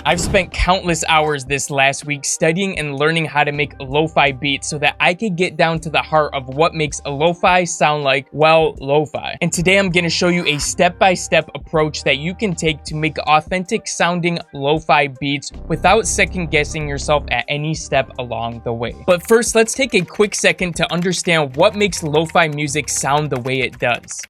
I've spent countless hours this last week studying and learning how to make lo-fi beats so that I could get down to the heart of what makes a lo-fi sound like, well, lo-fi. And today I'm going to show you a step-by-step approach that you can take to make authentic sounding lo-fi beats without second guessing yourself at any step along the way. But first, let's take a quick second to understand what makes lo-fi music sound the way it does.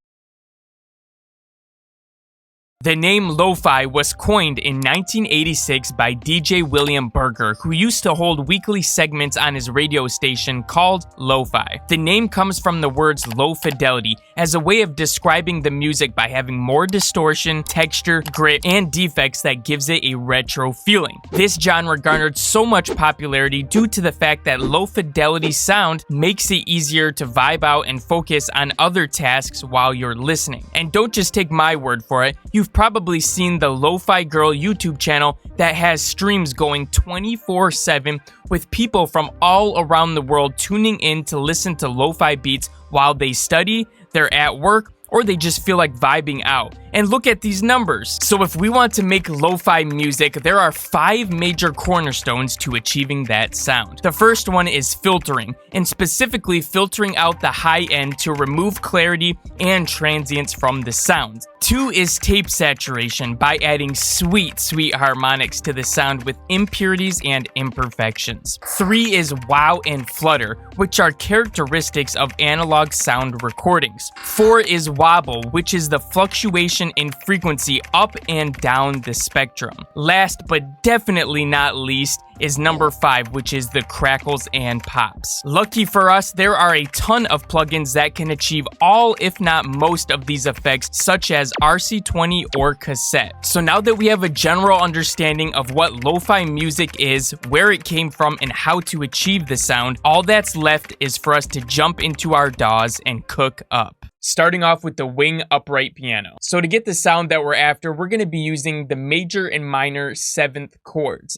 The name lo-fi was coined in 1986 by DJ William Berger, who used to hold weekly segments on his radio station called Lo-Fi. The name comes from the words low fidelity as a way of describing the music by having more distortion, texture, grit, and defects that gives it a retro feeling. This genre garnered so much popularity due to the fact that low fidelity sound makes it easier to vibe out and focus on other tasks while you're listening. And don't just take my word for it, you've probably seen the Lo-Fi Girl YouTube channel that has streams going 24/7 with people from all around the world tuning in to listen to lo-fi beats while they study, they're at work, or they just feel like vibing out. And look at these numbers. So if we want to make lo-fi music, there are 5 major cornerstones to achieving that sound. The first one is filtering, and specifically filtering out the high end to remove clarity and transients from the sound. 2 is tape saturation, by adding sweet harmonics to the sound with impurities and imperfections. 3 is wow and flutter, which are characteristics of analog sound recordings. 4 is wobble, which is the fluctuation in frequency up and down the spectrum. Last but definitely not least is number 5, which is the crackles and pops. Lucky for us, there are a ton of plugins that can achieve all, if not most, of these effects, such as RC20 or cassette. So now that we have a general understanding of what lo-fi music is, where it came from, and how to achieve the sound, all that's left is for us to jump into our DAWs and cook up. Starting off with the wing upright piano. So to get the sound that we're after, we're going to be using the major and minor 7th chords.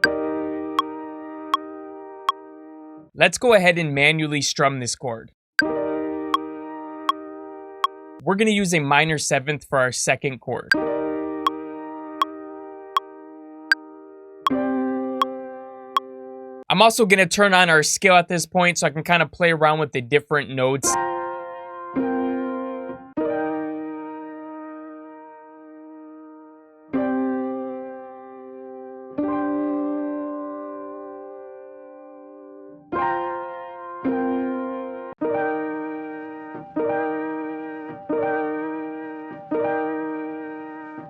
Let's go ahead and manually strum this chord. We're going to use a minor 7th for our 2nd chord. I'm also going to turn on our scale at this point so I can kind of play around with the different notes.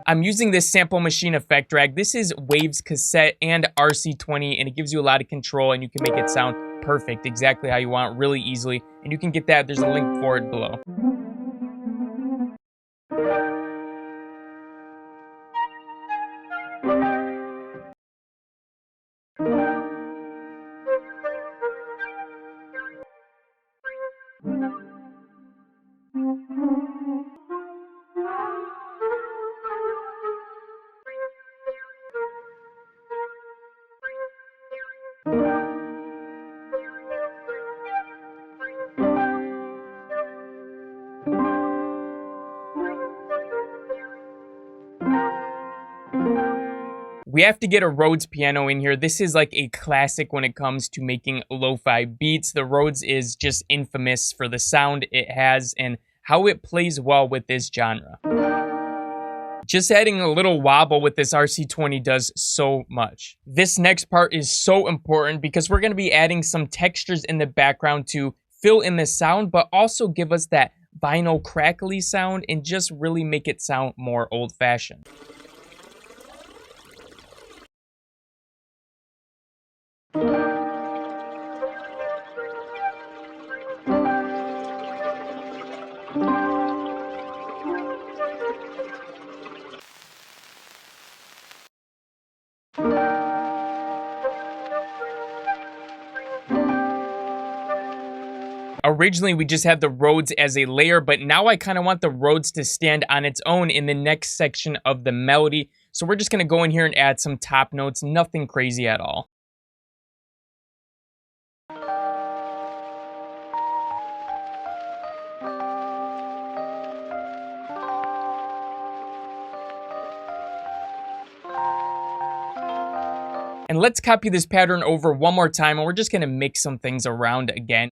I'm using this sample machine effect drag. This is Waves cassette and RC20, and it gives you a lot of control, and you can make it sound perfect, exactly how you want, really easily. And you can get that, there's a link for it below. We have to get a Rhodes piano in here. This is like a classic when it comes to making lo-fi beats. The Rhodes is just infamous for the sound it has and how it plays well with this genre. Just adding a little wobble with this RC20 does so much. This next part is so important because we're going to be adding some textures in the background to fill in the sound, but also give us that vinyl crackly sound and just really make it sound more old-fashioned. Originally, we just had the Rhodes as a layer, but now I kind of want the Rhodes to stand on its own in the next section of the melody. So we're just going to go in here and add some top notes, nothing crazy at all. And let's copy this pattern over one more time, and we're just gonna mix some things around again.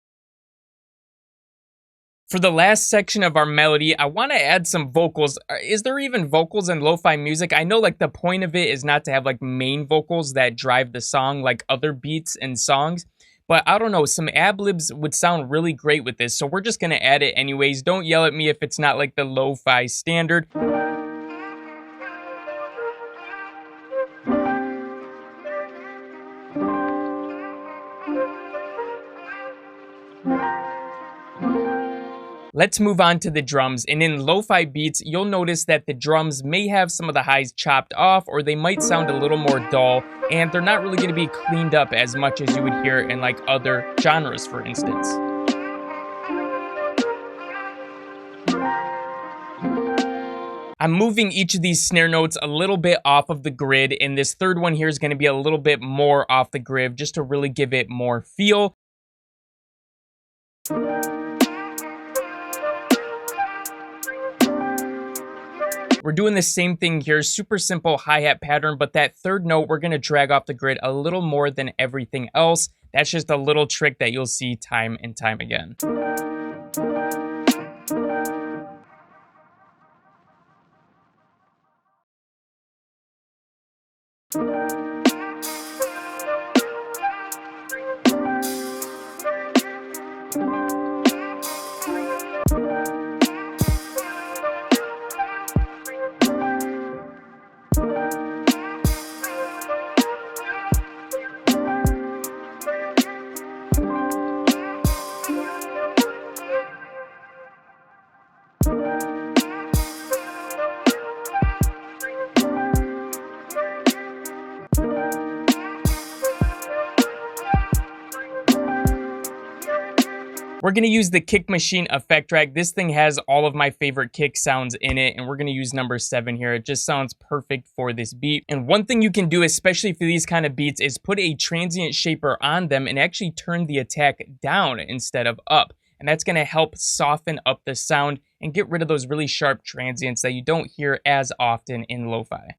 For the last section of our melody, I want to add some vocals. Is there even vocals in lo-fi music? I know like the point of it is not to have like main vocals that drive the song like other beats and songs, but I don't know, some ad-libs would sound really great with this, so we're just going to add it anyways. Don't yell at me if it's not like the lo-fi standard. Let's move on to the drums, and in lo-fi beats, you'll notice that the drums may have some of the highs chopped off, or they might sound a little more dull, and they're not really going to be cleaned up as much as you would hear in like other genres, for instance. I'm moving each of these snare notes a little bit off of the grid, and this third one here is going to be a little bit more off the grid just to really give it more feel. We're doing the same thing here, super simple hi-hat pattern, but that third note we're going to drag off the grid a little more than everything else. That's just a little trick that you'll see time and time again. We're going to use the Kick Machine effect track. This thing has all of my favorite kick sounds in it, and we're going to use number 7 here. It just sounds perfect for this beat. And one thing you can do, especially for these kind of beats, is put a transient shaper on them and actually turn the attack down instead of up. And that's going to help soften up the sound and get rid of those really sharp transients that you don't hear as often in lo-fi.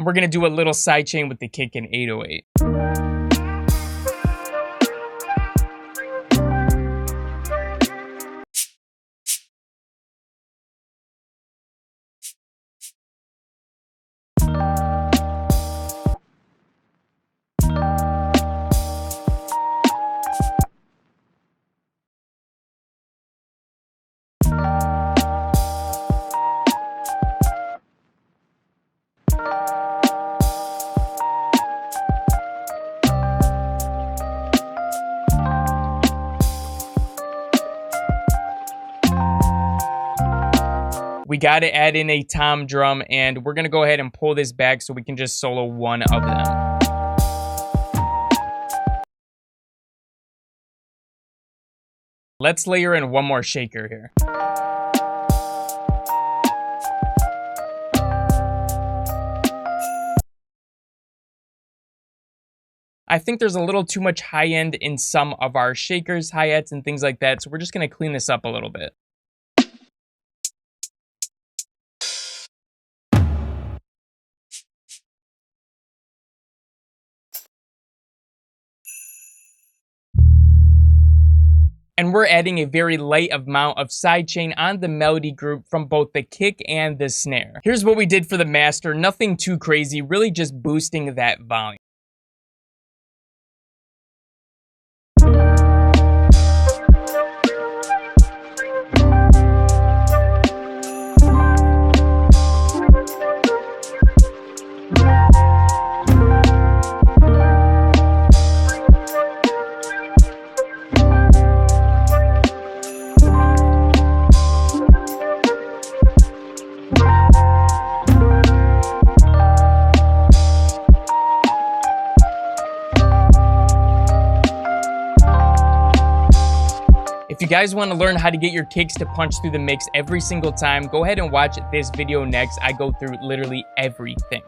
We're going to do a little sidechain with the kick in 808. We got to add in a tom drum, and we're going to go ahead and pull this back so we can just solo one of them. Let's layer in one more shaker here. I think there's a little too much high end in some of our shakers, hi-hats, and things like that, so we're just going to clean this up a little bit. And we're adding a very light amount of sidechain on the melody group from both the kick and the snare. Here's what we did for the master. Nothing too crazy, really just boosting that volume. If you guys want to learn how to get your kicks to punch through the mix every single time, go ahead and watch this video next. I go through literally everything.